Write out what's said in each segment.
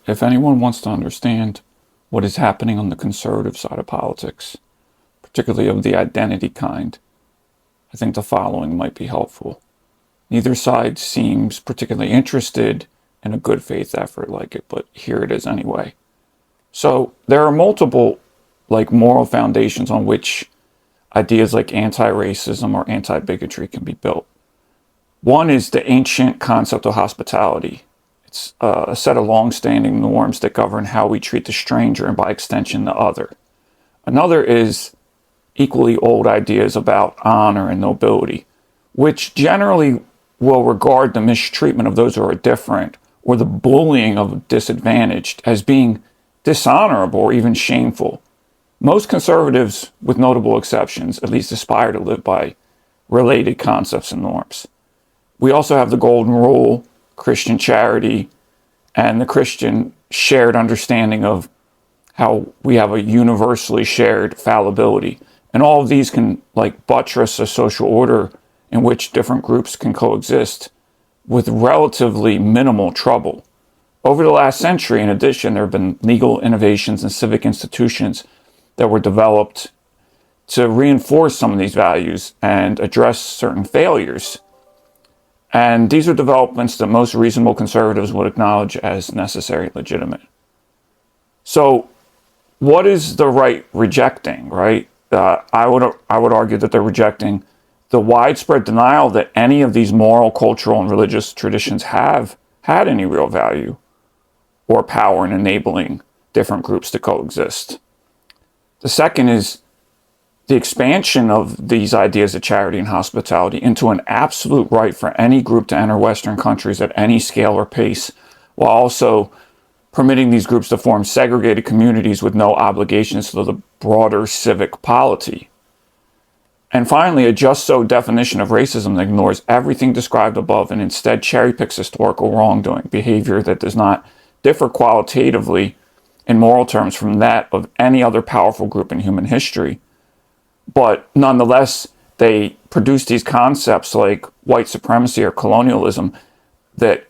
if anyone wants to understand what is happening on the conservative side of politics, particularly of the identity kind, I think the following might be helpful. Neither side seems particularly interested in a good faith effort like it, but here it is anyway. So there are multiple moral foundations on which ideas like anti-racism or anti-bigotry can be built. One is the ancient concept of hospitality. It's a set of long-standing norms that govern how we treat the stranger and by extension the other. Another is equally old ideas about honor and nobility, which generally will regard the mistreatment of those who are different or the bullying of disadvantaged as being dishonorable or even shameful. Most conservatives, with notable exceptions, at least aspire to live by related concepts and norms. We also have the Golden Rule, Christian charity, and the Christian shared understanding of how we have a universally shared fallibility. And all of these can buttress a social order in which different groups can coexist with relatively minimal trouble. Over the last century, in addition, there have been legal innovations and civic institutions that were developed to reinforce some of these values and address certain failures. And these are developments that most reasonable conservatives would acknowledge as necessary and legitimate. So what is the right rejecting, right? I would argue that they're rejecting the widespread denial that any of these moral, cultural, and religious traditions have had any real value or power in enabling different groups to coexist. The second is the expansion of these ideas of charity and hospitality into an absolute right for any group to enter Western countries at any scale or pace, while also permitting these groups to form segregated communities with no obligations to the broader civic polity. And finally, a just so definition of racism that ignores everything described above and instead cherry picks historical wrongdoing, behavior that does not differ qualitatively in moral terms from that of any other powerful group in human history. But nonetheless, they produce these concepts like white supremacy or colonialism that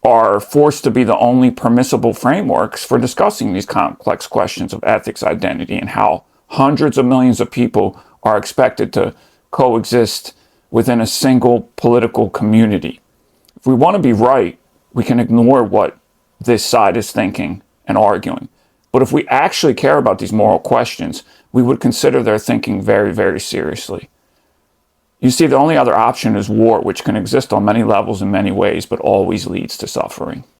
are forced to be the only permissible frameworks for discussing these complex questions of ethics, identity, and how hundreds of millions of people are expected to coexist within a single political community. If we want to be right, we can ignore what this side is thinking and arguing. But if we actually care about these moral questions, we would consider their thinking very, very seriously. You see, the only other option is war, which can exist on many levels in many ways, but always leads to suffering.